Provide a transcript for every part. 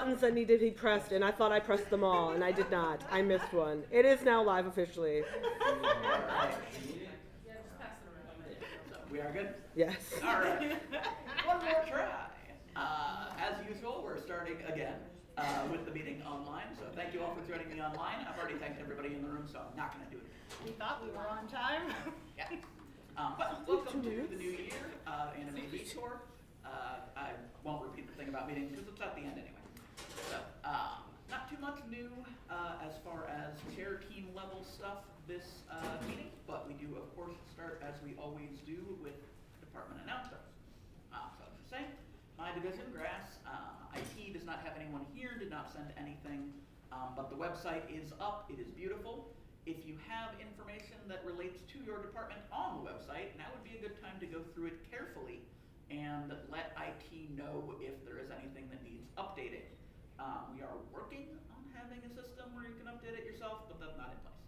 buttons that need to be pressed, and I thought I pressed them all, and I did not. I missed one. It is now live officially. We are good? Yes. All right. One more try. As usual, we're starting again with the meeting online. So thank you all for joining me online. I've already thanked everybody in the room, so I'm not going to do it again. We thought we were on time. Yeah. But welcome to the new year, Anime Detour. I won't repeat the thing about meetings because it's at the end anyway. So, not too much new as far as chair team level stuff this meeting, but we do, of course, start as we always do with department announcements. So, as I say, my division, Grass, IT does not have anyone here, did not send anything, but the website is up, it is beautiful. If you have information that relates to your department on the website, now would be a good time to go through it carefully and let IT know if there is anything that needs updating. We are working on having a system where you can update it yourself, but that's not in place.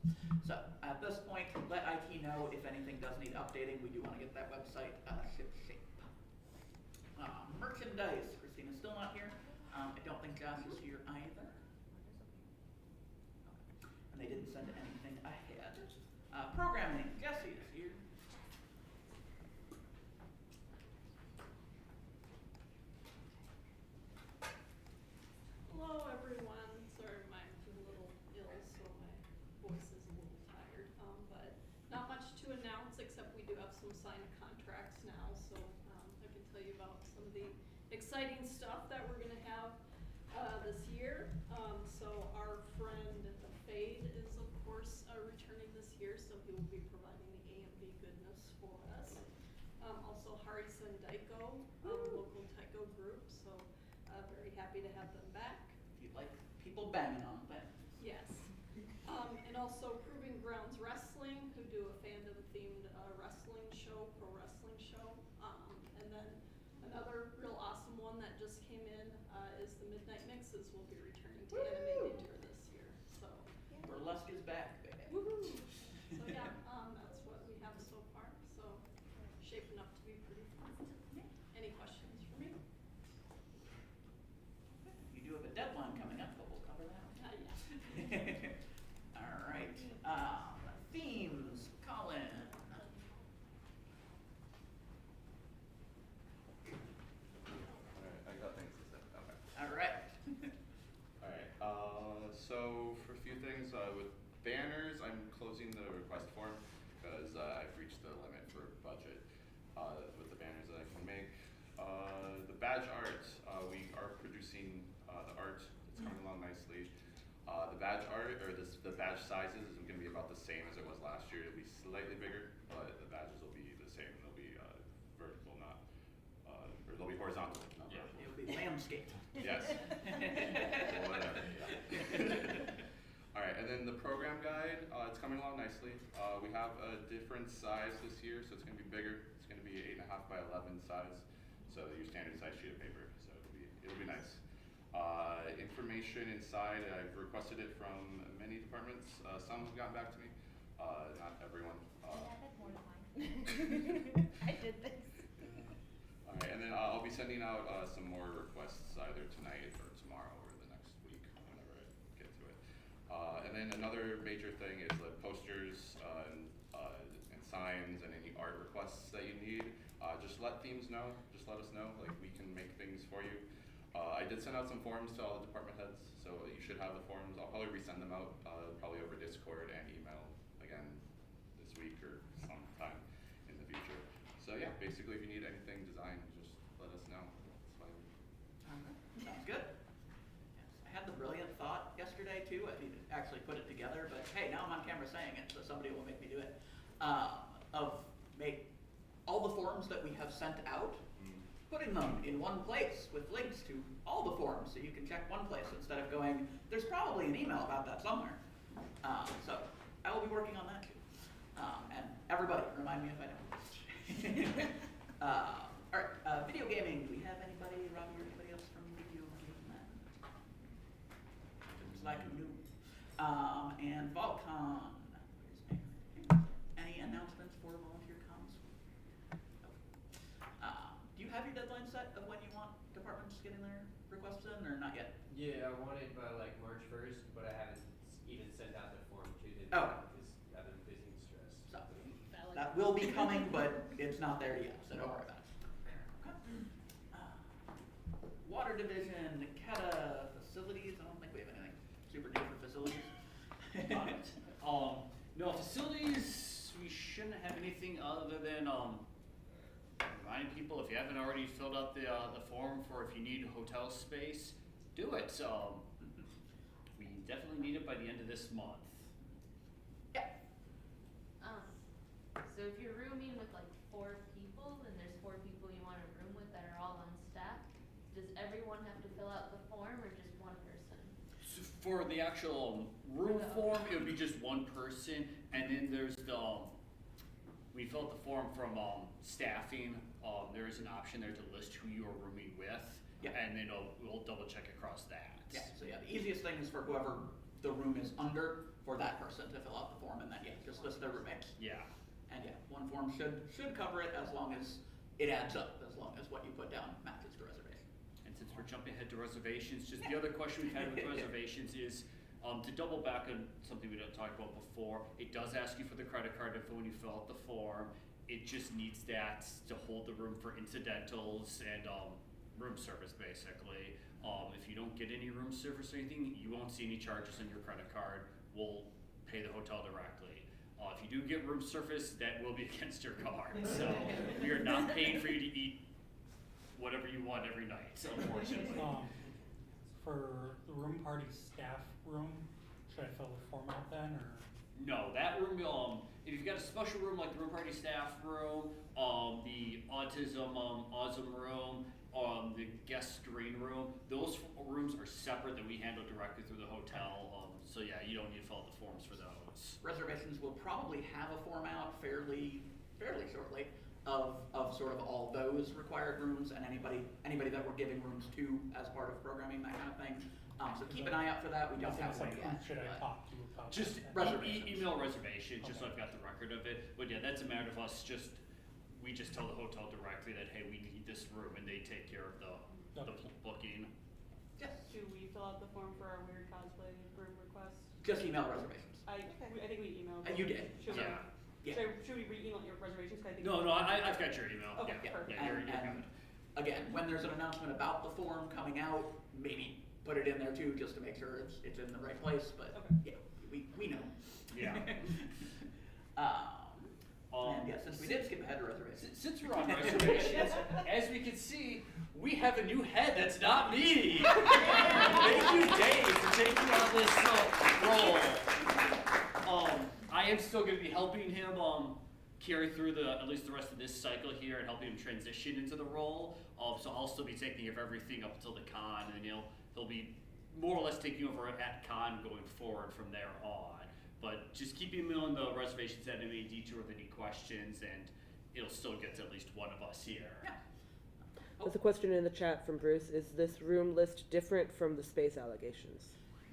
So at this point, let IT know if anything does need updating. We do want to get that website ship shape. Merchandise, Christina's still not here. I don't think Josh is here either. And they didn't send anything ahead. Programming, Jesse is here. Hello everyone. Sorry, I'm a little ill, so my voice is a little tired. But not much to announce except we do have some signed contracts now, so I can tell you about some of the exciting stuff that we're going to have this year. So our friend Fade is of course returning this year, so he will be providing the A&B goodness for us. Also Harrison Daiko, local Taiko group, so very happy to have them back. If you'd like people banging on things. Yes. And also Proving Grounds Wrestling, who do a fandom-themed wrestling show, pro wrestling show. And then another real awesome one that just came in is the Midnight Mixes will be returning to Anime Detour this year. So Burlesque is back, baby. woohoo! So yeah, that's what we have so far. So shaping up to be pretty fun. Any questions for me? You do have a deadline coming up, but we'll cover that. Yeah. All right. Themes, Colin. Alright, I got things to say. Okay. All right. Alright, so for a few things, with banners, I'm closing the request form because I've reached the limit for budget with the banners that I can make. The badge art, we are producing the art. It's coming along nicely. The badge art, or the badge sizes is going to be about the same as it was last year. It'll be slightly bigger, but the badges will be the same. They'll be vertical, not, or they'll be horizontal, not vertical. It'll be landscape. Yes. Whatever, yeah. All right, and then the program guide, it's coming along nicely. We have a different size this year, so it's going to be bigger. It's going to be 8.5 by 11 size, so your standard size sheet of paper. So it'll be nice. Information inside, I've requested it from many departments. Some have gotten back to me, not everyone. I did this. All right, and then I'll be sending out some more requests either tonight or tomorrow or the next week, whenever I get to it. And then another major thing is the posters and signs and any art requests that you need. Just let themes know. Just let us know. Like, we can make things for you. I did send out some forms to all the department heads, so you should have the forms. I'll probably resend them out, probably over Discord and email again this week or sometime in the future. So yeah, basically, if you need anything designed, just let us know. It's fine. Sounds good. Yes. I had the brilliant thought yesterday too. I need to actually put it together, but hey, now I'm on camera saying it, so somebody will make me do it. Of make all the forms that we have sent out, putting them in one place with links to all the forms, so you can check one place instead of going, there's probably an email about that somewhere. So I will be working on that too. And everybody, remind me if I don't. All right, video gaming. Do we have anybody, Robbie, or anybody else from video gaming? Seems like new. And VolCon. Any announcements for volunteer comms? Do you have your deadline set of when you want departments getting their requests in, or not yet? Yeah, I want it by like March 1st, but I haven't even sent out the form to them Oh. because I've been busy and stressed. So, Valid. that will be coming, but it's not there yet, so don't worry about it. Okay. Water division, CATA, facilities, I don't think we have anything super new for facilities. No, facilities, we shouldn't have anything other than, reminding people, if you haven't already filled out the form for if you need hotel space, do it. We definitely need it by the end of this month. Yeah, So if you're rooming with like 4 people, and there's 4 people you want to room with that are all on staff, does everyone have to fill out the form or just one person? So for the actual room form, it would be just one person, and then there's we fill out the form from staffing. There is an option there to list who you are rooming with, Yeah. and then we'll double check across that. yeah, so yeah, the easiest thing is for whoever the room is under, for that person to fill out the form, and then, yeah, just list their roommates. Yeah. And yeah, one form should cover it as long as it adds up, as long as what you put down matches the reservation. And since we're jumping ahead to reservations, just the other question we've had with reservations is, to double back on something we didn't talk about before, it does ask you for the credit card info when you fill out the form. It just needs that to hold the room for incidentals and room service, basically. If you don't get any room service or anything, you won't see any charges on your credit card. We'll pay the hotel directly. If you do get room service, that will be against your card. So we are not paying for you to eat whatever you want every night, unfortunately. For the room party staff room, should I fill the form out then, or? No, that room, if you've got a special room like the room party staff room, the autism, awesome room, the guest green room, those rooms are separate that we handle directly through the hotel. So yeah, you don't need to fill out the forms for those. Reservations will probably have a form out fairly shortly of sort of all those required rooms and anybody that we're giving rooms to as part of programming, that kind of thing. So keep an eye out for that. We don't Nothing have one like yet. who should I but- talk to about Just that? Reservations. email reservations, just so Okay. I've got the record of it. But yeah, that's a matter of us we just tell the hotel directly that, hey, we need this room, and they take care of the Okay. booking. Yes, Do we fill out the form for our weird cosplay room request? just email reservations. I think we emailed. You did. Should we, Yeah. Yeah. should we re-email your reservations? 'Cause I think No, I've got your email. Okay, Yeah, perfect. yeah, you're And good. again, when there's an announcement about the form coming out, maybe put it in there too, just to make sure it's in the right place, but Okay. yeah, we know. Yeah. And yeah, since we did skip ahead to reservations. Since we're on reservations, as we can see, we have a new head that's not me. Thank you, Dave, for taking on this role. I am still going to be helping him carry through at least the rest of this cycle here and helping him transition into the role. So I'll still be taking care of everything up until the con, and then he'll be more or less taking over at con going forward from there on. But just keep him on the reservations at any detour with any questions, and it'll still get to at least one of us here. Yeah. There's a question in the chat from Bruce. Is this room list different from the space allegations?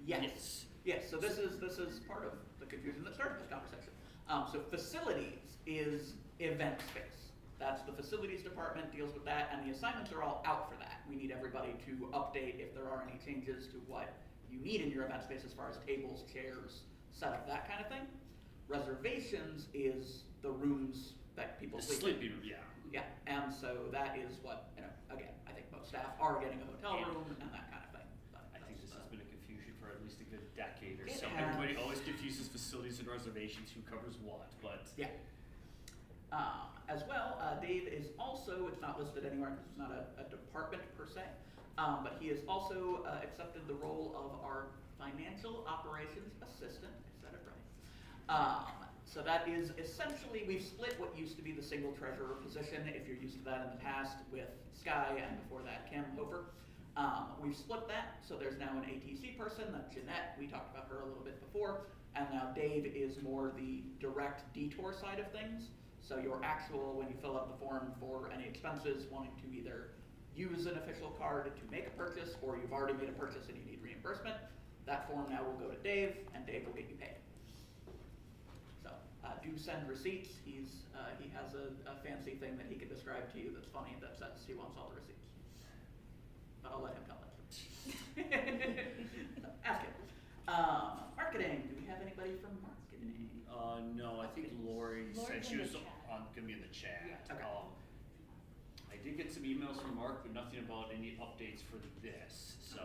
Yes. Yes, so this is part of the confusion that started this conversation. So facilities is event space. That's the facilities department deals with that, and the assignments are all out for that. We need everybody to update if there are any changes to what you need in your event space as far as tables, chairs, setup, that kind of thing. Reservations is the rooms that people The sleep in. sleeping room, yeah. Yeah, and so that is what, again, I think most staff are getting a hotel room and that kind of thing. But I think this that's, has been a confusion for at least a good decade or It so. has. Everybody always confuses facilities and reservations, who covers what, but. Yeah. As well, Dave is also, it's not listed anywhere because it's not a department per se, but he has also accepted the role of our financial operations assistant. I said it right. So that is essentially, we've split what used to be the single treasurer position, if you're used to that in the past, with Sky, and before that, Kim Hofer. We've split that, so there's now an ATC person, that's Jeanette, we talked about her a little bit before, and now Dave is more the direct detour side of things. So your actual, when you fill out the form for any expenses, wanting to either use an official card to make a purchase, or you've already made a purchase and you need reimbursement, that form now will go to Dave, and Dave will get you paid. So do send receipts. He has a fancy thing that he can describe to you that's funny that says he wants all the receipts. But I'll let him tell it. said She's she in was the chat. gonna be in the chat. Yeah, okay. I did get some emails from Mark, but nothing about any updates for this, so.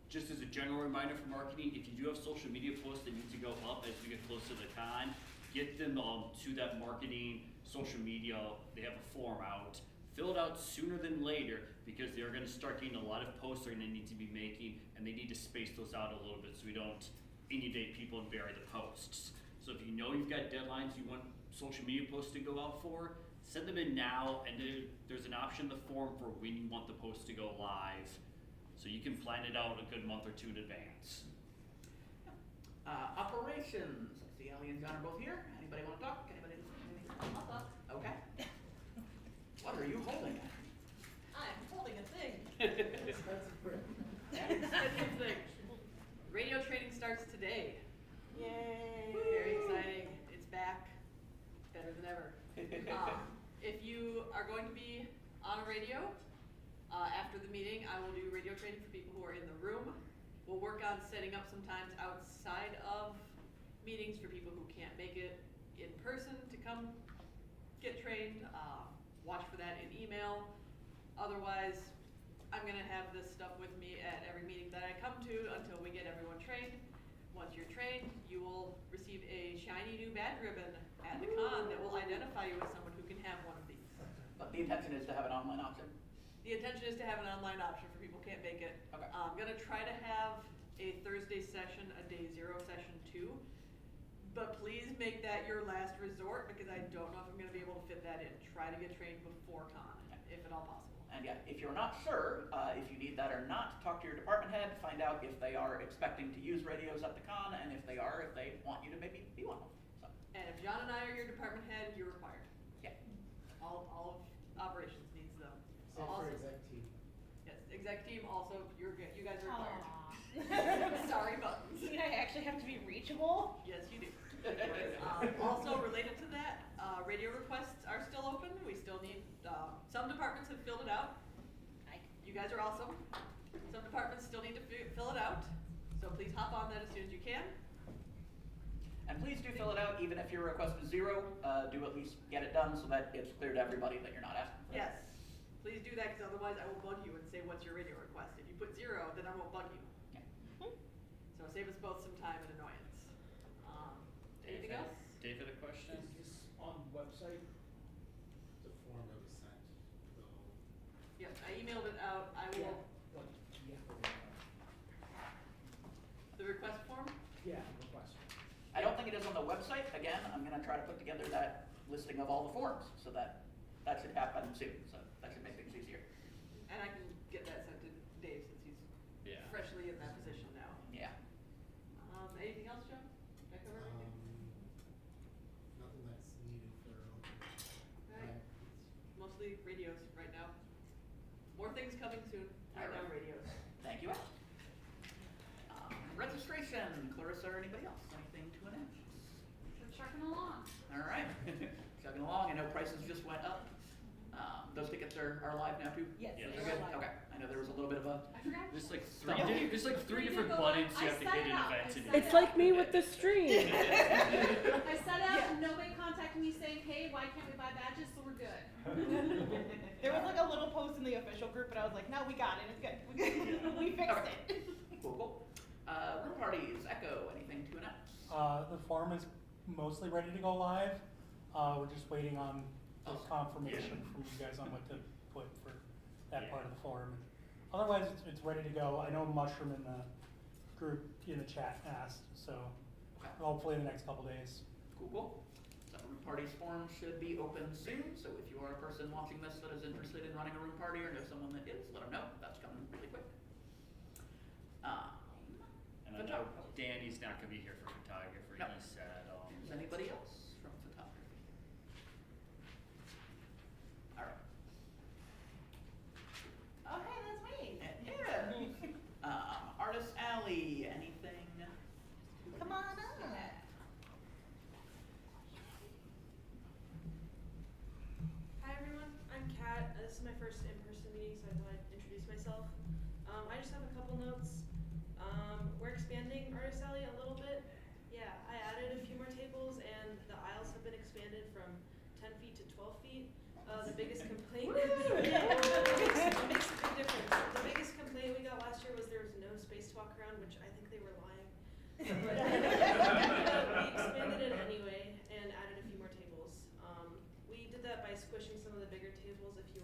Just as a general reminder for marketing, if you do have social media posts that need to go up as we get closer to the con, get them, to that marketing, social media, they have a form out. Fill it out sooner than later, because they're gonna start getting a lot of posts they're gonna need to be making, and they need to space those out a little bit so we don't inundate people and bury the posts. So if you know you've got deadlines you want social media posts to go out for, send them in now, and there's an option in the form for when you want the post to go live. So you can plan it out a good month or two in advance. Operations, I see Ellie and John are both here. Anybody wanna talk? Anybody? I'll talk. Okay. What are you holding? I'm holding a thing. Expensive thing. Radio training starts today. Yay. Very exciting. It's back. Better than ever. If you are going to be on a radio, after the meeting, I will do radio training for people who are in the room. We'll work on setting up sometimes outside of meetings for people who can't make it in person to come get trained. Watch for that in email. Otherwise, I'm gonna have this stuff with me at every meeting that I come to until we get everyone trained. Once you're trained, you will receive a shiny new badge ribbon at the con that will identify you as someone who can have one of these. But the intention is to have an online option. The intention is to have an online option for people who can't make it. Okay. I'm gonna try to have a Thursday session, a day 0 session 2. But please make that your last resort, because I don't know if I'm gonna be able to fit that in. Try to get trained before con, if at all possible. And yeah, if you're not sure, if you need that or not, talk to your department head, find out if they are expecting to use radios at the con, and if they are, if they want you to maybe be one of them. So, And if John and I are your department head, you're required. yeah. All of operations needs them. Same for Also- exec team. Yes, exec team also, you guys are required. Aw. Sorry buttons. You I actually have to be reachable? Yes, you do. Also related to that, radio requests are still open. We still need, some departments have filled it out. You guys are awesome. Some departments still need to fill it out. So please hop on that as soon as you can. And please do fill it out, even if your request is 0, do at least get it done so that it's clear to everybody that you're not asking for it. Yes, please do that, because otherwise I will bug you and say, what's your radio request? If you put 0, then I won't bug you. Yeah. So save us both some time and annoyance. Anything else? David, a question? Is this on the website? The form that was sent, the, Yes, I emailed it out. I will, what, yeah, the request form? yeah, request. I don't think it is on the website. Again, I'm gonna try to put together that listing of all the forms, so that should happen soon, so that should make things easier. And I can get that sent to Dave since he's Yeah. freshly in that position now. Yeah. Anything else, Joe? Did I cover everything? Nothing that's needed for, Right. Mostly radios right now. More things coming soon. Right now, Alright. radios. Thank you. Registration, Clarissa or anybody else, anything to announce? We're trucking along. All right, chugging along. I know prices just went up. Those tickets are live now too? Yes, Yeah. they They're are good? live. Okay, I know there was a little bit of a, I forgot. There's like Stop. three different buttons you have to hit in event to do. It's like me with the stream. I set out and nobody contacted me saying, hey, why can't we buy badges, so we're good. There was like a little post in the official group, and I was like, no, we got it, it's good. We fixed Okay. it. cool, cool. Room parties, Echo, anything to announce? The form is mostly ready to go live. We're just waiting on the confirmation from you guys on what to put for that part of the form. Otherwise, it's ready to go. I know Mushroom in the group in the chat asked, so Okay. hopefully in the next couple days. Cool, cool. So room parties form should be open soon, so if you are a person watching this that is interested in running a room party or know someone that is, let them know. That's coming really quick. And I know Danny's not gonna be here for photography, No. he said, Is anybody else from photography? All right. Oh, hey, that's me. Yeah. Artist Alley, anything? Come on up. Hi everyone, I'm Kat. This is my first in-person meeting, so I thought I'd introduce myself. I just have a couple notes. We're expanding Artist Alley a little bit. Yeah, I added a few more tables and the aisles have been expanded year was there was no space to walk around, which I think they were lying. But we expanded it anyway and added a few more tables. We did that by squishing some of the bigger tables. If you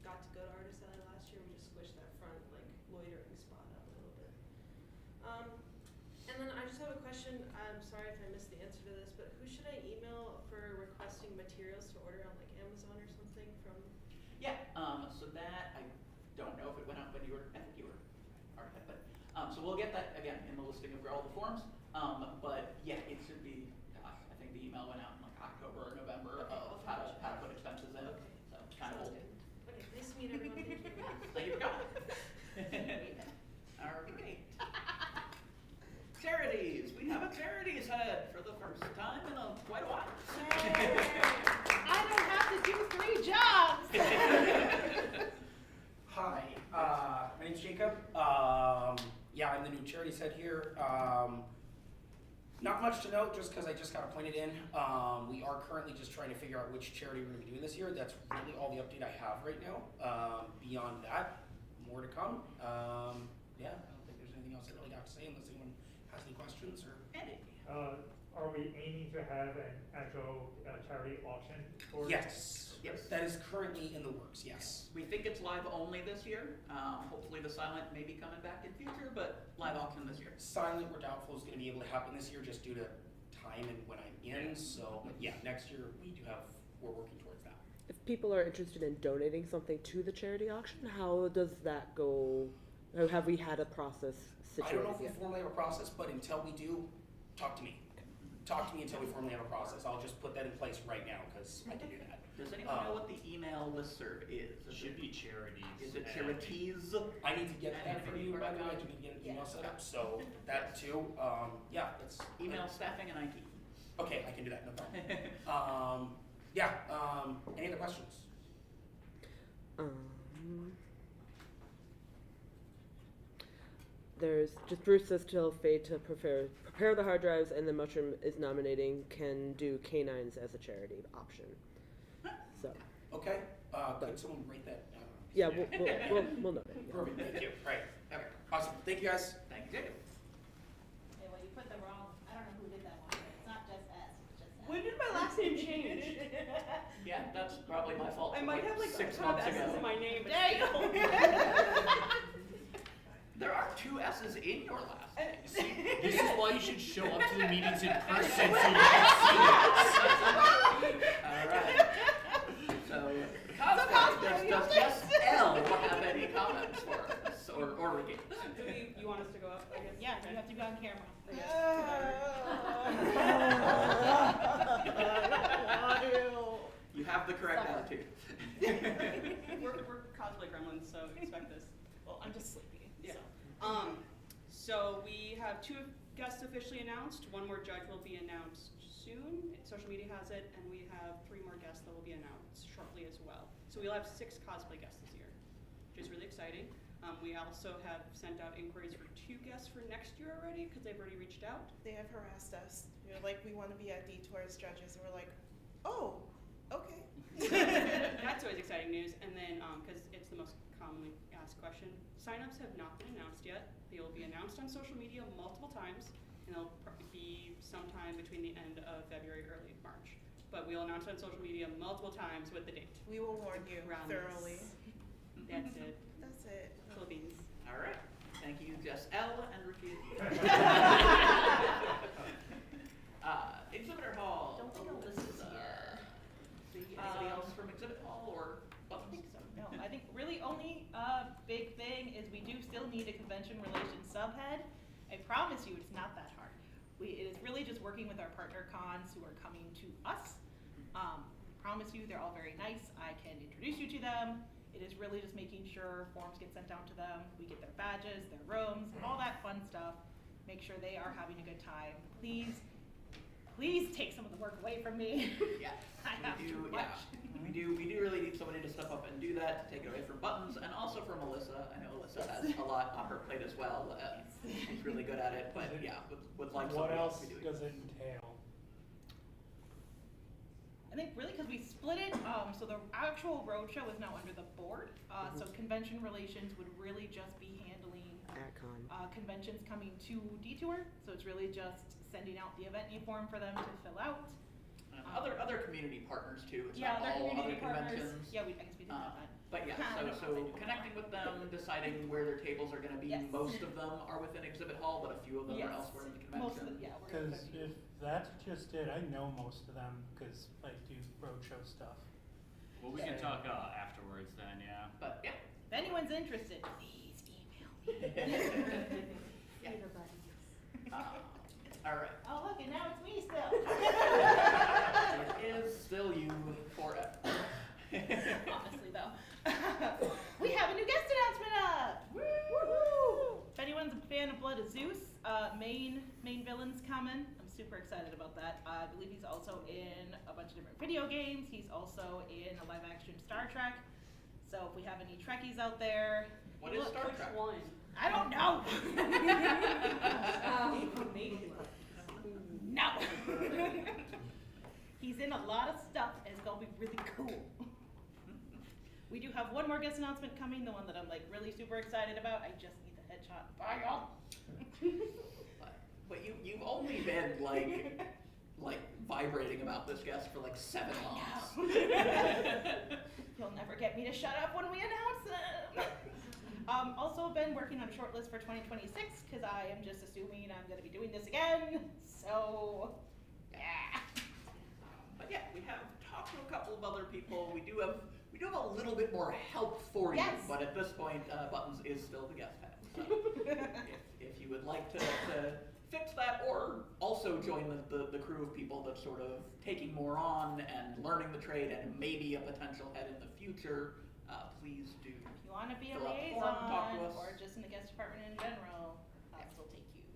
got to go to Artist Alley last year, we just squished that front like loitering spot up a little bit. And then I just have a question. I'm sorry if I missed the answer to this, but who should I email for requesting materials to order on like Amazon or something from? Yeah, so that, I don't know if it went out when you were, I think you were already, but, so we'll get that again in the listing of all the forms. But yeah, it should be, gosh, I think the email went out in like October or November of how to put expenses in. Okay. So kind of Sounds old. good. Okay, nice to meet everyone. Thank you. Thank you for coming. All right. Charities. We have a charities head for the first time in quite a while. I don't have to do 3 jobs. Hi, my name's Jacob. Yeah, I'm the new charities head here. Not much to note, just because I just got appointed in. We are currently just trying to figure out which charity we're going to be doing this year. That's really all the update I have right now. Beyond that, more to come. Yeah, I don't think there's anything else I really got to say unless anyone has any questions or. Are we aiming to have an actual charity auction? For Yes. Yes. That is currently in the works, yes. We think it's live only this year. Hopefully the silent may be coming back in future, but live auction this year. Silent, we're doubtful is going to be able to happen this year just due to time and when I'm in. So, but yeah, next year we're working towards that. If people are interested in donating something to the charity auction, how does that go? Or have we had a process situated I don't know if we yet? formally have a process, but until we do, talk to me. Talk to me until we formally have a process. I'll just put that in place right now because I can do that. Does anyone know what the email listserv is? Should be charities. Is it charities? I need to get that from you, by the way. I need to get an email set up, so that too. Yeah, it's Email staffing and IT. Okay, I can do that. No problem. Yeah. Any other questions? There's just Bruce says tell Faye to prepare the hard drives, and then Mushroom is nominating can do canines as a charity option. So. Okay. Could someone write that down? Yeah, we'll note it. Yeah. Perfect. Thank you. Right. Okay. Awesome. Thank you, guys. Thank you, Jacob. Okay, well, you put the wrong, I don't know who did that one, but it's not just S, it's just S. When did my last name change? Yeah, that's probably my fault. I might have like 6 a ton of months S's ago. in my name. But There you go. There are 2 S's in your last name. This is why you should show up to the meetings in person so you can see it. All right. So, cosplay, does just L have any comments for us or Ricky? you want us to go up? I guess. Yeah, you have to be on camera. You have the correct attitude. we're cosplay gremlins, so expect this. Well, I'm just sleepy. Yeah. So we have 2 guests officially announced. 1 more judge will be announced soon. Social media has it, and we have 3 more guests that will be announced shortly as well. So we'll have 6 cosplay guests this year, which is really exciting. We also have sent out inquiries for 2 guests for next year already because they've already reached out. They have harassed us. They're like, we want to be at Detours judges, and we're like, oh, okay. That's always exciting news. And then, because it's the most commonly asked question, signups have not been announced yet. They will be announced on social media multiple times, and they'll be sometime between the end of February, early March. But we'll announce on social media multiple times with the date. We will warn you thoroughly. That's it. That's it. Cool beans. All right. Thank you, Jess L. and Ricky. Exhibitor Hall. Don't think Alyssa's here. See anybody else from Exhibit Hall or? I don't think so. No, I think really only big thing is we do still need a convention relations subhead. I promise you it's not that hard. It is really just working with our partner cons who are coming to us. Promise you they're all very nice. I can introduce you to them. It is really just making sure forms get sent down to them. We get their badges, their rooms, all that fun stuff. Make sure they are having a good time. Please take some of the work away from me. Yeah. I have too much. Yeah. We do really need somebody to step up and do that, to take it away from Buttons, and also from Alyssa. I know Alyssa has a lot on her plate as well. She's really good at it, but yeah, would like What somebody else else to be doing does it entail? I think really because we split it, so the actual roadshow is now under the board. So convention relations would really just be handling conventions coming to Detour, so it's really just sending out the event name form for them to fill out. Other community partners too, it's Yeah, not other all community other partners. conventions. Yeah, I guess we didn't have that. But yeah, I don't know if so they do. connecting with them, deciding where their tables are gonna be, Yes. most of them are within exhibit hall, but a few of them Yes. are elsewhere in the Most convention. of the, yeah, we're gonna Cause if that's just it, I know most of them, cause I do roadshow stuff. Well, we can talk afterwards then, yeah. But yeah. If anyone's interested, please email me. Yeah. Alright. Oh, look, and now it's me still. It is still you forever. Honestly, though. We have a new guest announcement up! Woo! If anyone's a fan of Blood of Zeus, main villain's coming. I'm super excited about that. I believe he's also in a bunch of different video games. He's also in a live action Star Trek. So if we have any Trekkies out there, What is Star Trek? I don't know. No. He's in a lot of stuff and it's gonna be really cool. We do have one more guest announcement coming, the one that I'm like really super excited about. I just need the headshot. Bye y'all. But you've only been like vibrating about this guest for like 7 months. You'll never get me to shut up when we announce them. Also been working on a short list for 2026 because I am just assuming I'm going to be doing this again. So, yeah. But yeah, we have talked to a couple of other people. We do have a little bit more help for you. Yes. But at this point, Buttons is still the guest head. So if you would like to fix that, or also join the crew of people that's sort of taking more on and learning the trade and maybe a potential head in the future, please do. If you want to be a fill out the form, talk to liaison us. or just in the guest department in general, I'll still take you.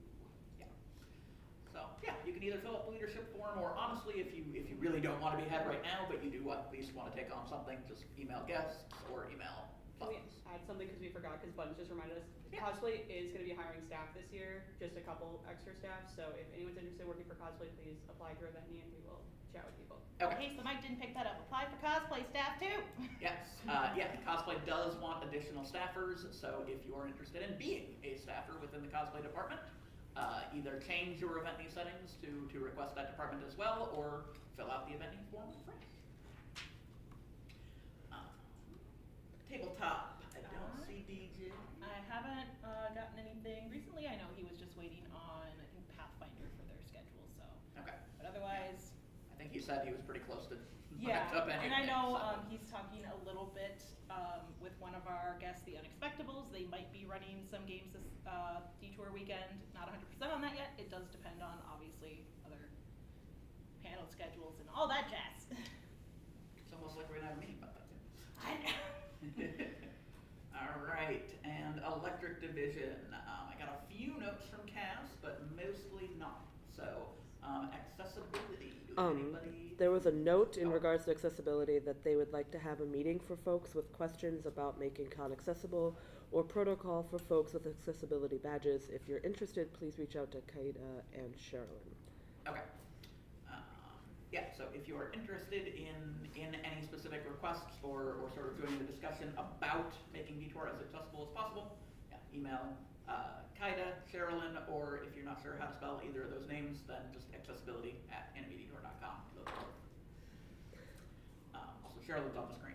So yeah, you can either fill out the leadership form, or honestly, if you really don't want to be head right now, but you do at least want to take on something, just email guests or email Can we Buttons. add something, because we forgot, because Buttons just reminded us, Yeah. Cosplay is gonna be hiring staff this year, just a couple extra staff, so if anyone's interested in working for Cosplay, please apply through Eventney and we will chat with people. Okay. Okay, so Mike didn't pick that up. Apply for cosplay staff too. Yes, yeah, Cosplay does want additional staffers, so if you are interested in being a staffer within the Cosplay department, either change your Eventney settings to request that department as well, or fill out the Eventney form fresh. Tabletop, I don't see DJ. I haven't gotten anything recently. I know he was just waiting on, I think, Pathfinder for their schedule. So, Okay. but otherwise, I think he said he was pretty close to yeah. wrapped up anyway. And I know so. he's talking a little bit with one of our guests, the Unexpectables. They might be running some games this Detour weekend. Not 100% on that yet. It does depend on obviously other panel schedules and all that jazz. It's almost like we're gonna have a meeting about that too. I know. All right, and Electric Division. I got a few notes from Cass, but mostly not. So, accessibility. Do anybody? There was a note in Oh. regards to accessibility that they would like to have a meeting for folks with questions about making con accessible or protocol for folks with accessibility badges. If you're interested, please reach out to Kaida and Sherilyn. Okay. Yeah, so if you are interested in any specific requests or sort of joining the discussion about making Detour as accessible as possible, yeah, email Kaida, Sherilyn, or if you're not sure how to spell either of those names, then just accessibility@animedetour.com. Also, Sherilyn's on the screen.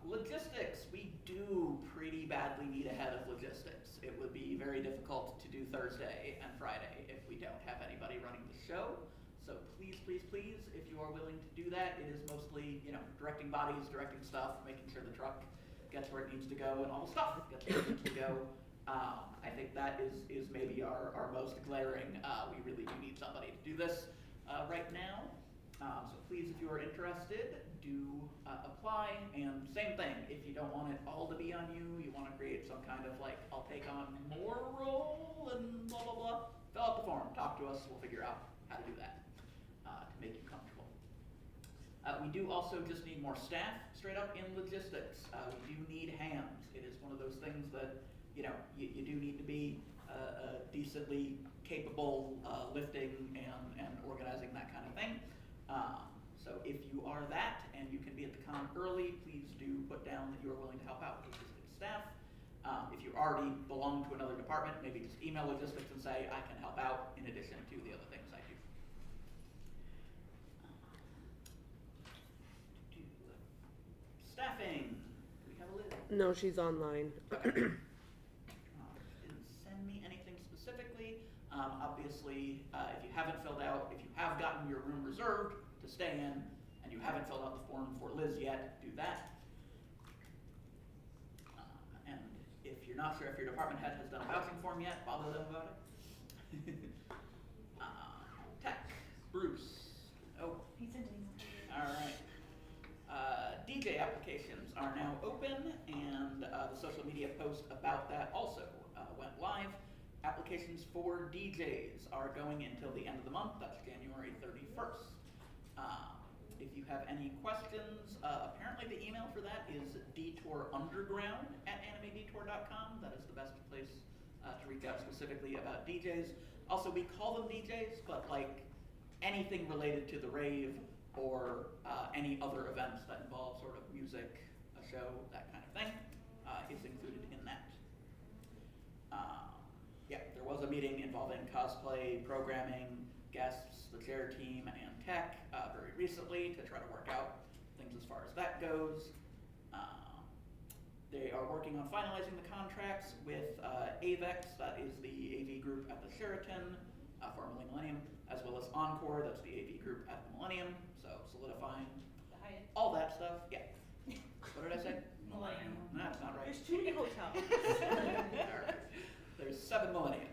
Logistics, we do pretty badly need a head of logistics. It would be very difficult to do Thursday and Friday if we don't have anybody running the show. So please, please, please, if you are willing to do that, it is mostly, directing bodies, directing stuff, making sure the truck gets where it needs to go, and all the stuff gets where it needs to go. I think that is maybe our most glaring. We really do need somebody to do this right now. So please, if you are interested, do apply. And same thing, if you don't want it all to be on you, you want to create some kind of like, I'll take on more role and blah, blah, blah, fill out the form, talk to us, we'll figure out how to do that to make you comfortable. We do also just need more staff, straight up in logistics. We do need hands. It is one of those things that, you do need to be decently capable lifting and organizing that kind of thing. So if you are that and you can be at the con early, please do put down that you are willing to help out with logistics staff. If you already belong to another department, maybe just email logistics and say, I can help out in addition to the other things I do. Staffing, do we have a list? No, she's online. Didn't send me anything specifically. Obviously, if you haven't filled out, if you have gotten your room reserved to stay in, and you haven't filled out the form for Liz yet, do that. And if you're not sure if your department head has done a vouching form yet, bother them about it. Tech, Bruce. Oh, He's in danger. all right. DJ applications are now open, and the social media post about that also went live. Applications for DJs are going until the end of the month. That's January 31st. If you have any questions, apparently the email for that is detourunderground@animedetour.com. That is the best place to reach out specifically about DJs. Also, we call them DJs, but like anything related to the rave or any other events that involve sort of music, a show, that kind of thing, is included in that. Yeah, there was a meeting involving cosplay, programming, guests, the chair team, and tech very recently to try to work out things as far as that goes. They are working on finalizing the contracts with AVEX, that is the AV group at the Sheraton, formerly Millennium, as well as Encore, that's the AV group at the Millennium, so solidifying The Hyatt. all that stuff. Yeah. What did I say? Millennium. No, that's not right. There's too many hotels. All right. There's 7 millenniums.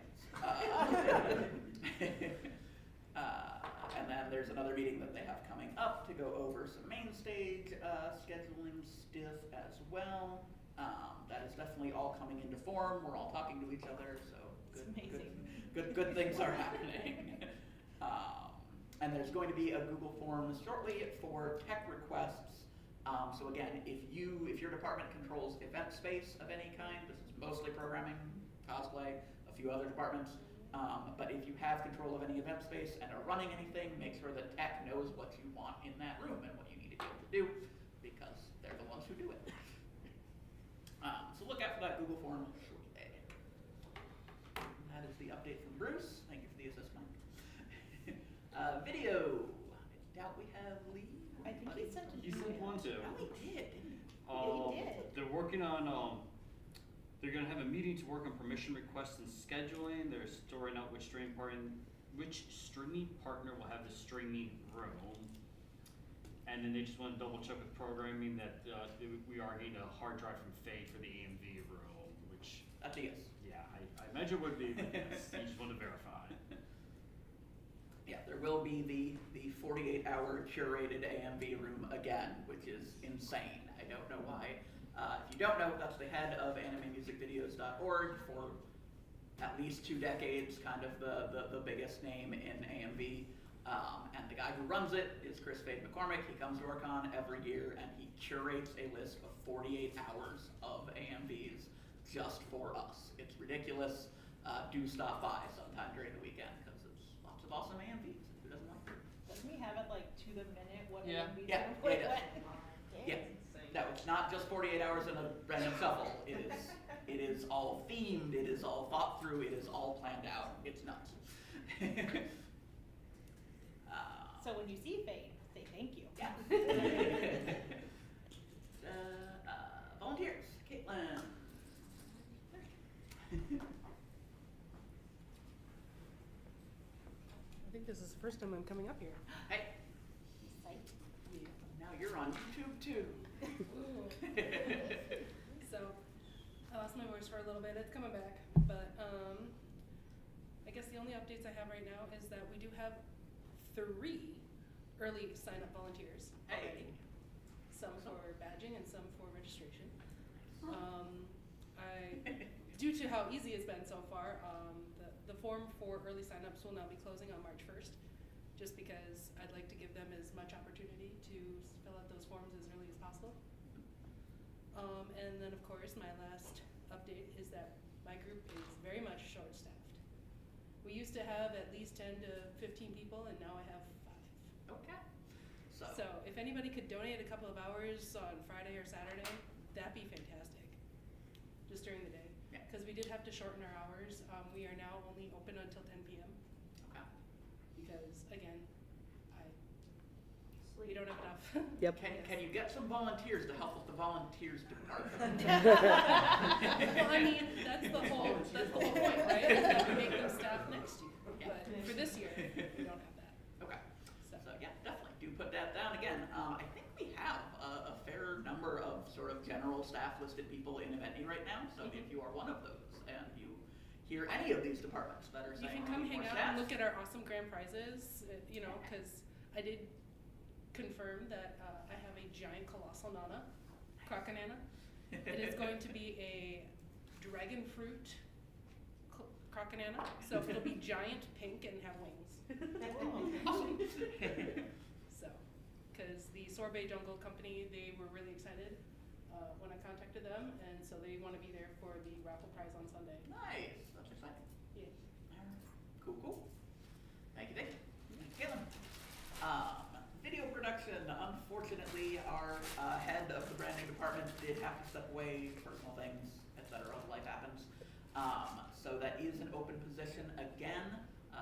And then there's another meeting that they have coming up to go over some main stage scheduling stuff as well. That is definitely all coming into form. We're all talking to each other, so good things are happening. And there's going to be a Google Forms shortly for tech requests. So again, if your department controls event space of any kind, this is mostly programming, cosplay, a few other departments. But if you have control of any event space and are running anything, make sure that tech knows what you want in that room and what you need to be able to do, because they're the ones who do it. So look out for that Google form shortly. That is the update from Bruce. Thank you for the assessment. Video. I doubt we have Lee. I think he sent He sent one too. Oh, he did, didn't he? He did. They're working on, they're gonna have a meeting to work on permission requests and scheduling. They're storing out which streaming partner will have the streaming room. And then they just want to double check with programming that we are getting a hard drive from Fade for the AMV room, which. That's a yes. Yeah, I imagine would be, but yes, I just want to verify. Yeah, there will be the 48-hour curated AMV room again, which is insane. I don't know why. If you don't know, that's the head of animemusicvideos.org for at least 2 decades, kind of the biggest name in AMV. And the guy who runs it is Chris Fade McCormick. He comes to our con every year and he curates a list of 48 hours of AMVs just for us. It's ridiculous. Do stop by sometime during the weekend because it's lots of awesome AMVs. Who doesn't like it? Doesn't he have it like to the minute what Yeah. AMVs Yeah, are? yeah, he does. Yeah. No, it's not just 48 hours in a random shuffle. It is all themed. It is all thought through. It is all planned out. It's nuts. So when you see Fade, say thank you. Yeah. Volunteers, Caitlin. I think this is the first time I'm coming up here. Hey. Now you're on YouTube too. So, I lost my voice for a little bit. It's coming back, but I guess the only updates I have right now is that we do have 3 early sign-up volunteers already. Some for badging and some for registration. Due to how easy it's been so far, the form for early sign-ups will now be closing on March 1st, just because I'd like to give them as much opportunity to fill out those forms as early as possible. And then of course, my last update is that my group is very much short-staffed. We used to have at least 10 to 15 people, and now I have 5. Okay. So if anybody could donate a couple of hours on Friday or Saturday, that'd be fantastic. Just during the day. Cause we did have to shorten our hours, we are now only open until 10 p.m. Okay. Because again, we don't have enough. Yep. Can you get some volunteers to help with the volunteers department? Well, I mean, that's the whole point, right? Is that we make them staff next year, but for this year, we don't have that. Okay. So. So yeah, definitely do put that down again. I think we have a fair number of sort of general staff listed people in Eventney right now. So if you are one of those and you hear any of these departments that are You saying can come we need hang more out and staff, look at our awesome grand prizes, you know, cause I did confirm that I have a giant colossal Nana, Crocanana. It is going to be a dragon fruit Crocanana, so it'll be giant, pink, and have wings. Awesome. So, because the Sorbet Jungle Company, they were really excited when I contacted them, and so they want to be there for the raffle prize on Sunday. Nice. That's exciting. Yeah. Cool. Thank you, Dave. Caitlin. Video production, unfortunately, our head of the branding department did have to step away, personal things, etc. Life happens. So that is an open position again.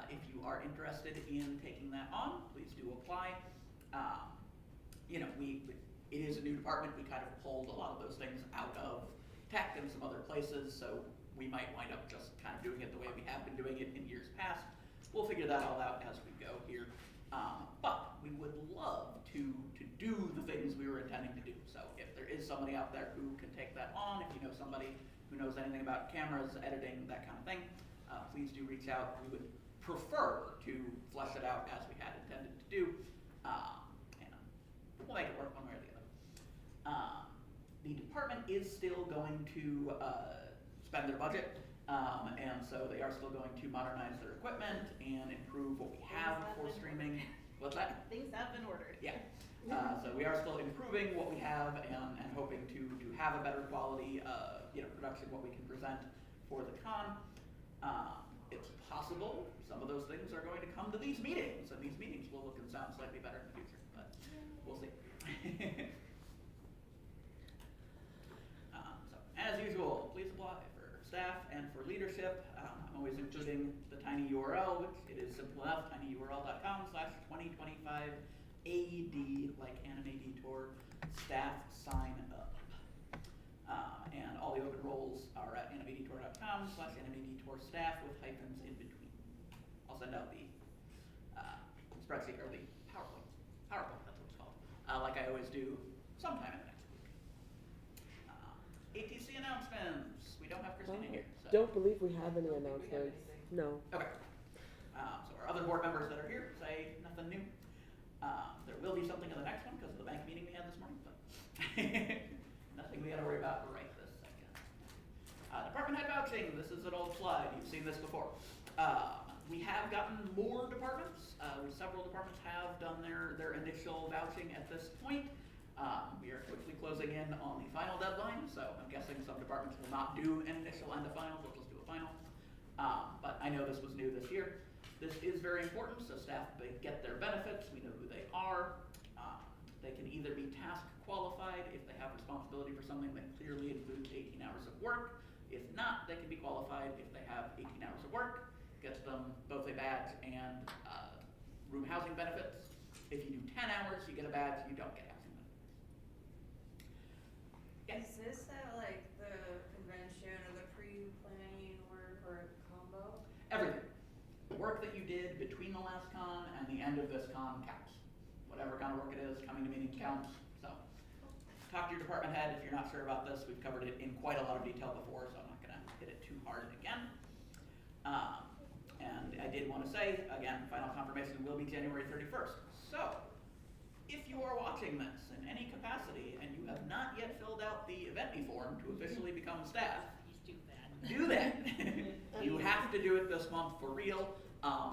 If you are interested in taking that on, please do apply. You know, it is a new department. We kind of pulled a lot of those things out of tech and some other places, so we might wind up just kind of doing it the way we have been doing it in years past. We'll figure that all out as we go here. But we would love to do the things we were intending to do. So if there is somebody out there who can take that on, if you know somebody who knows anything about cameras, editing, that kind of thing, please do reach out. We would prefer to flesh it out as we had intended to do. And we'll make it work one way or the other. The department is still going to spend their budget. And so they are still going to modernize their equipment and improve what we have for streaming. What's that? Things have been ordered. Yeah. So we are still improving what we have and hoping to have a better quality production, what we can present for the con. It's possible some of those things are going to come to these meetings, and these meetings will look and sound slightly better in the future, but we'll see. So as usual, please apply for staff and for leadership. I'm always including the tiny URL, which it is simple enough, tinyurl.com/2025AD, like Anime Detour, staff sign up. And all the open roles are at animedetour.com/animedetour staff with hyphens in between. I'll send out the spreadsheet or the PowerPoint. PowerPoint, that's what it's called. Like I always do sometime in the next week. ATC announcements. We don't have Christina here. So. Don't believe we have any announcements. No. Okay. So our other board members that are here say nothing new. There will be something in the next one because of the bank meeting we had this morning, but nothing we got to worry about right this second. Department head vouching. This is an old slide. You've seen this before. We have gotten more departments. Several departments have done their initial vouching at this point. We are quickly closing in on the final deadline, so I'm guessing some departments will not do an initial and a final, they'll just do a final. But I know this was new this year. This is very important, so staff get their benefits, we know who they are. They can either be task qualified if they have responsibility for something that clearly includes 18 hours of work. If not, they can be qualified if they have 18 hours of work, gets them both a badge and room housing benefits. If you do 10 hours, you get a badge, you don't get housing benefits. Yes. Is this at like the convention or the pre-planning work or combo? Everything. The work that you did between the last con and the end of this con counts. Whatever kind of work it is, coming to meetings counts. So talk to your department head if you're not sure about this. We've covered it in quite a lot of detail before, so I'm not going to hit it too hard again. And I did want to say, again, final confirmation will be January 31st. So if you are watching this in any capacity and you have not yet filled out the Eventney form to officially become staff, do that. You have to do it this month for real.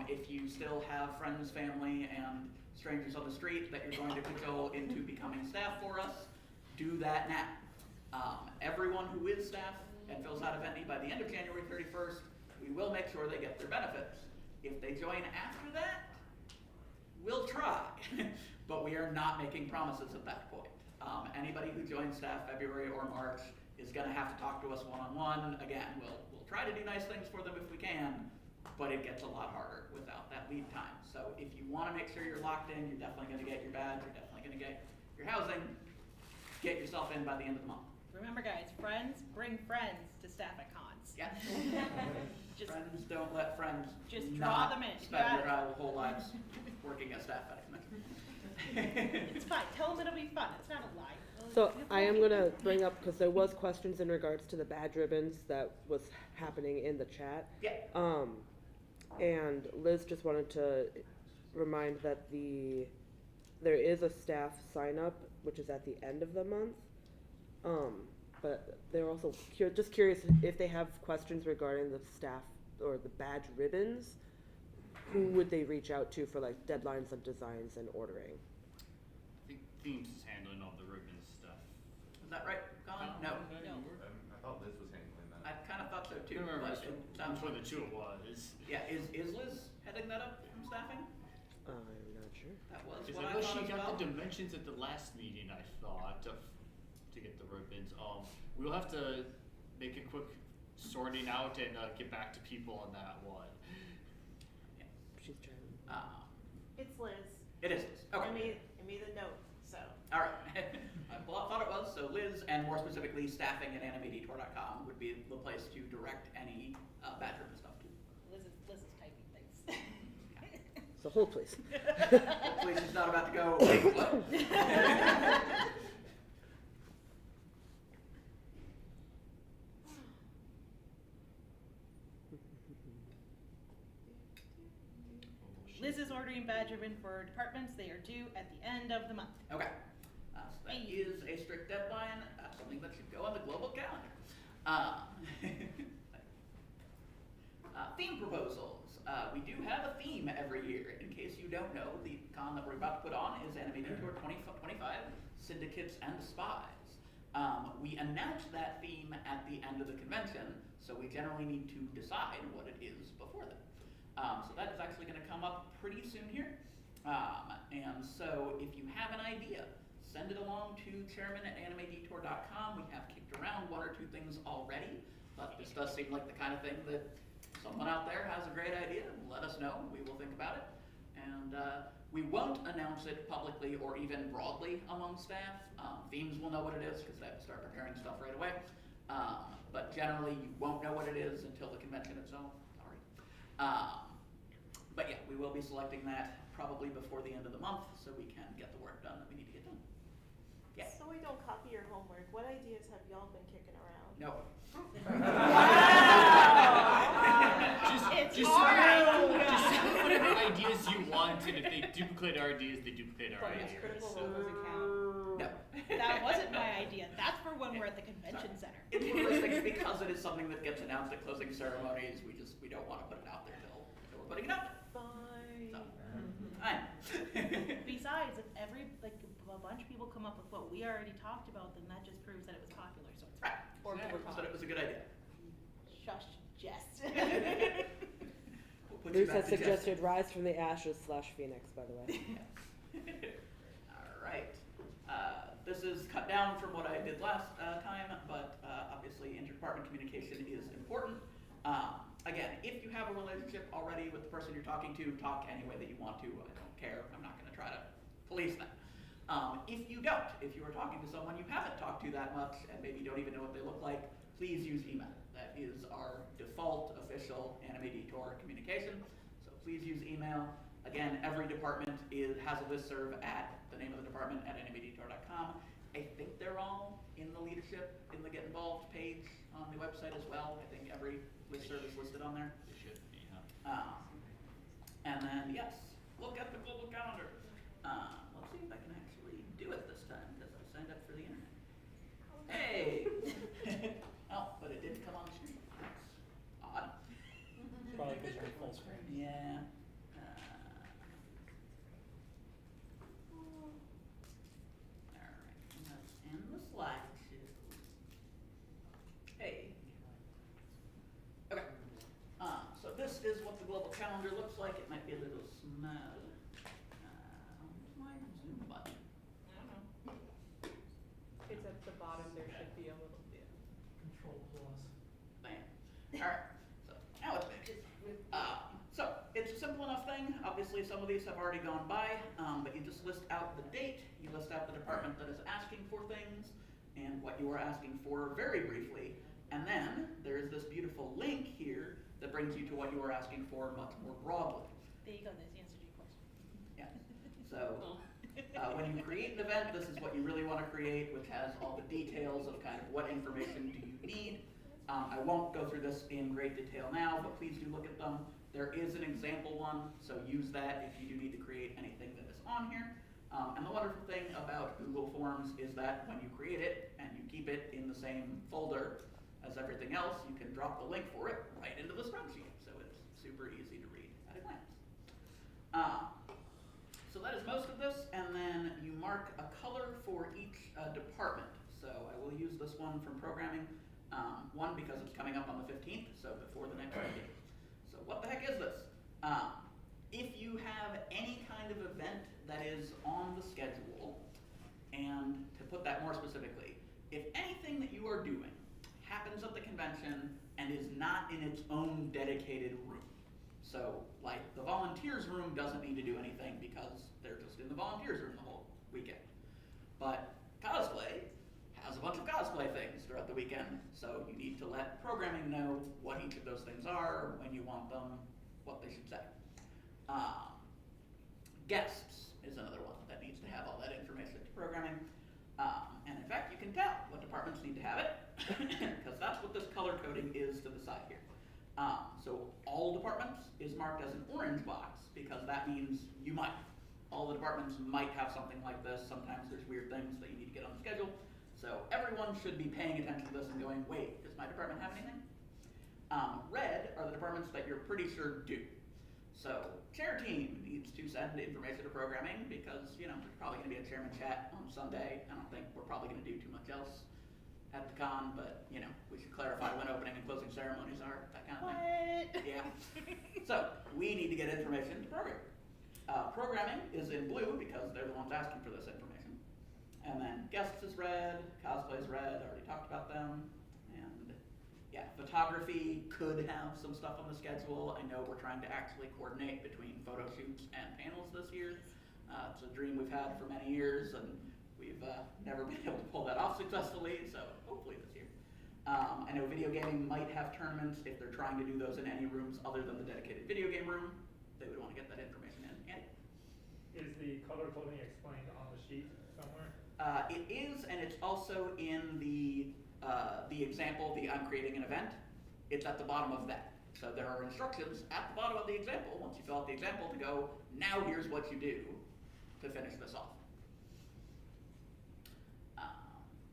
If you still have friends, family, and strangers on the street that you're going to cajole into becoming staff for us, do that now. Everyone who is staff and fills out Eventney by the end of January 31st, we will make sure they get their benefits. If they join after that, we'll try, but we are not making promises at that point. Anybody who joins staff February or March is gonna have to talk to us one-on-one. Again, we'll try to do nice things for them if we can, but it gets a lot harder without that lead time. So if you wanna make sure you're locked in, you're definitely gonna get your badge, you're definitely gonna get your housing, get yourself in by the end of the month. Remember guys, friends bring friends to staff at cons. Yeah. Just- Friends don't let friends Just draw them in. You spend got their it. whole lives working as staff at a convention. It's fine, tell them it'll be fun, it's not a lie. So I am gonna bring up, because there was questions in regards to the badge ribbons that was happening in the chat. Yeah. And Liz just wanted to remind that there is a staff sign up, which is at the end of the month. But they're also just curious if they have questions regarding the staff or the badge ribbons, who would they reach out to for like deadlines of designs and ordering? I think Themes is handling all the ribbon stuff. Is that right, Colin? No. I thought Liz was handling that. I kind of thought so too. I remember but it sounds which one like of the two it was. Yeah, is Liz heading that up from staffing? I'm not sure. That was Because what I I know thought she as got well. the dimensions at the last meeting, I thought, to get the ribbons. We'll have to make a quick sorting out and get back to people on that one. She's trying. It's Liz. It is Liz. Okay. I made a note, so. All right. I thought it was. So Liz, and more specifically, staffing at animedetour.com would be the place to direct any badge ribbon stuff to. Liz is typing things. So hold please. Hopefully she's not about to go, wait, what? Liz is ordering badge ribbon for departments, they are due at the end of the month. Okay. So that is a strict deadline, something that should go on the global calendar. Theme proposals. We do have a theme every year. In case you don't know, the con that we're about to put on is Anime Detour 2025, Syndicates and Spies. We announce that theme at the end of the convention, so we generally need to decide what it is before then. So that is actually going to come up pretty soon here. And so if you have an idea, send it along to chairman@animedetour.com. We have kicked around one or two things already, but this does seem like the kind of thing that someone out there has a great idea. Let us know. We will think about it. And we won't announce it publicly or even broadly among staff. Themes will know what it is because they have to start preparing stuff right away. But generally, you won't know what it is until the convention itself. Sorry. But yeah, we will be selecting that probably before the end of the month so we can get the work done that we need to get done. Yeah. So we don't copy your homework, what ideas have y'all been kicking around? No. Just whatever ideas you want, and if they duplicate our ideas, they duplicate our ideas. No. That wasn't my idea, that's for when we're at the convention center. It's one of those things, because it is something that gets announced at closing ceremonies, we don't want to put it out there until we're putting it out there. Fine. Fine. Besides, if a bunch of people come up with what we already talked about, then that just proves that it was popular, so it's Right. Or Yeah, people said it was a good idea. Shush, Jess. We'll put you Bruce back has to Jess. suggested Rise from the Ashes / Phoenix, by the way. All right. This is cut down from what I did last time, but obviously interdepartment communication is important. Again, if you have a relationship already with the person you're talking to, talk any way that you want to. I don't care. I'm not going to try to police that. If you don't, if you are talking to someone you haven't talked to that much and maybe don't even know what they look like, please use email. That is our default official Anime Detour communication. So please use email. Again, every department has a listserv at the name of the department at animedetour.com. I think they're all in the leadership, in the Get Involved page on the website as well. I think every listserv is listed on there. They should be, huh? And then, yes, look at the global calendar. Let's see if I can actually do it this time because I signed up for the internet. Hey! Oh, but it didn't come on the screen. That's odd. Probably because you're full screen. Yeah. Alright, let's end the slideshow. Hey. Okay. So this is what the global calendar looks like. It might be a little small. Where's my Zoom button? It's at the bottom, there should be a little bit. thing, obviously some of these have already gone by, but you just list out the date, you list out the department that is asking for things, and what you are asking for very briefly, and then there's this beautiful link here that brings you to what you are asking for much more broadly. There you go, there's the answer to your question. Yeah. So, when you create an event, this is what you really want to create, which has all the details of kind of what information do you need. I won't go through this in great detail now, but please do look at them. There is an example one, so use that if you do need to create anything that is on here. And the wonderful thing about Google Forms is that when you create it and you keep it in the same folder as everything else, you can drop the link for it right into the spreadsheet. So it's super easy to read at a glance. So that is most of this, and then you mark a color for each department. So I will use this one from programming. One, because it's coming up on the 15th, so before the next meeting. So what the heck is this? If you have any kind of event that is on the schedule, and to put that more specifically, if anything that you are doing happens at the convention and is not in its own dedicated room, so like the volunteers room doesn't need to do anything because they're just in the volunteers room the whole weekend. But cosplay has a bunch of cosplay things throughout the weekend, so you need to let programming know what each of those things are, when you want them, what they should say. Guests is another one that needs to have all that information to programming. And in fact, you can tell what departments need to have it, because that's what this color coding is to the side here. So all departments is marked as an orange box, because that means you might. All the departments might have something like this. Sometimes there's weird things that you need to get on the schedule. So everyone should be paying attention to this and going, wait, does my department have anything? Red are the departments that you're pretty sure do. So chair team needs to send information to programming because, you know, there's probably going to be a chairman chat on Sunday. I don't think we're probably going to do too much else at the con, but, you know, we should clarify when opening and closing ceremonies are, that kind of thing. Yeah. So we need to get information to programming. Programming is in blue because they're the ones asking for this information. And then guests is red, cosplay is red, I already talked about them. And yeah, photography could have some stuff on the schedule. I know we're trying to actually coordinate between photo shoots and panels this year. It's a dream we've had for many years, and we've never been able to pull that off successfully, so hopefully this year. I know video gaming might have tournaments. If they're trying to do those in any rooms other than the dedicated video game room, they would want to get that information in. Andy? Is the color coding explained on the sheet somewhere? It is, and it's also in the example, I'm creating an event. It's at the bottom of that. So there are instructions at the bottom of the example, once you fill out the example, to go, now here's what you do to finish this off.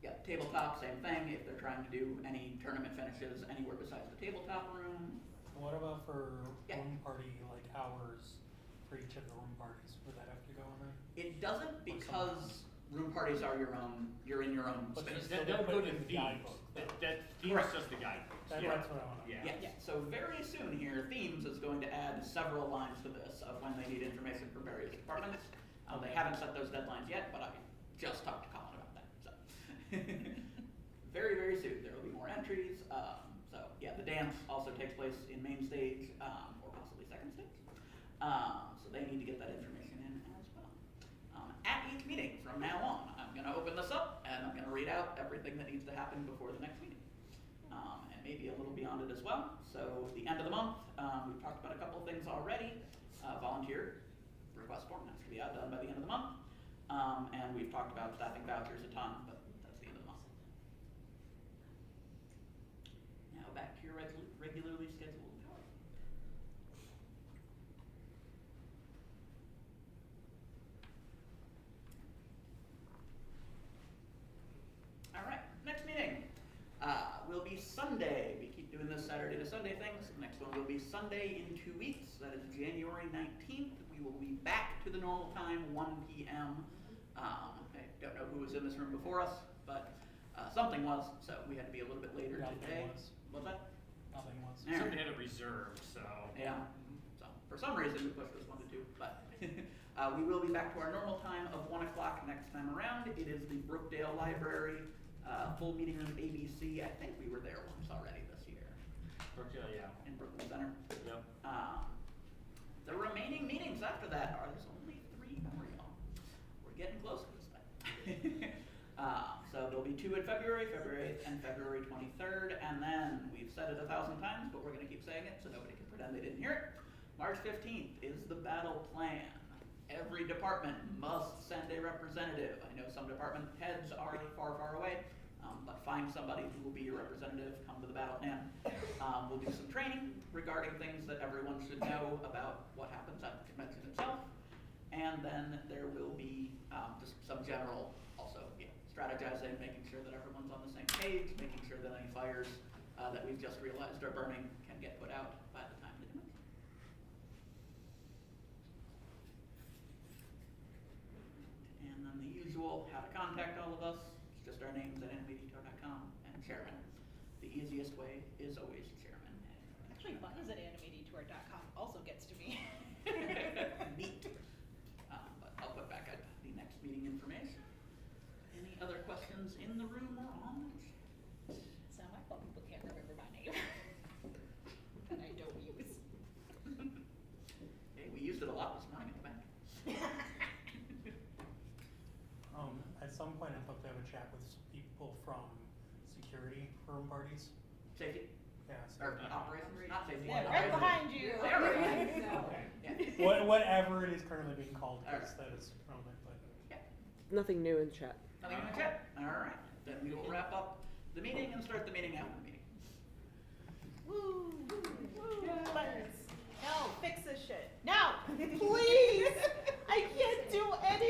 Yeah, tabletop, same thing. If they're trying to do any tournament finishes anywhere besides the tabletop room. What about for room party, like hours for each of the room parties? Would that have to go in there? It doesn't, because room parties are your own, you're in your own But space. still That'll put go it to in the themes. guidebook. That themes Correct. just the guidebooks. That's what I want to know. Yes. So very soon here, Themes is going to add several lines to this of when they need information from various departments. They haven't set those deadlines yet, but I just talked to Colin about that. So very, very soon there will be more entries. So yeah, the dance also takes place in main stage or possibly second stage. So they need to get that information in as well. At each meeting from now on, I'm going to open this up and I'm going to read out everything that needs to happen before the next meeting. And maybe a little beyond it as well. So the end of the month, we've talked about a couple of things already. Volunteer request form has to be out done by the end of the month. And we've talked about staffing vouchers a ton, but that's the end of the month. Now back to your regularly scheduled hour. All right, next meeting will be Sunday. We keep doing this Saturday to Sunday things. The next one will be Sunday in 2 weeks. That is January 19th. We will be back to the normal time, 1 p.m. I don't know who was in this room before us, but something was, so we had to be a little bit later today. What's that? Nothing was. Somebody had it reserved, so. Yeah. So for some reason we pushed this 1 to 2, but we will be back to our normal time of 1 o'clock next time around. It is the Brookdale Library, full meeting room ABC. I think we were there once already this year. Brookdale, yeah. In Brooklyn Center. Yep. The remaining meetings that there's only 3 more, y'all. We're getting close to this thing. So there'll be 2 in February, February 8th and February 23rd, and then we've said it 1,000 times, but we're gonna keep saying it so nobody can pretend they didn't hear it. March 15th is the battle plan. Every department must send a representative. I know some department heads are far, far away, but find somebody who will be your representative, come to the battle plan. We'll do some training regarding things that everyone should know about what happens at the convention itself. And then there will be just some general, also, strategizing, making sure that everyone's on the same page, making sure that any fires that we've just realized are burning can get put out by the time of the convention. And then the usual, how to contact all of us, it's just our names at animatedetour.com, and chairman. The easiest way is always chairman. Actually, buttons at animatedtour.com also gets to me. Neat. But I'll put back at the next meeting information. Any other questions in the room or on the chat? It's not my fault people can't remember my name. That I don't use. Hey, we used it a lot this morning at the bank. At some point, I'd love to have a chat with some people from security room parties. Safety? Yeah. Or safety. operations, not safety. They're right behind you. They're right behind you. Okay. Yeah. Whatever it is currently being called, because that is relevant, but. Nothing new in chat. Nothing in the chat? All right. Then we will wrap up the meeting and start the meeting after the meeting. Woo! Woo! Buttons. No, fix this shit. No! Please!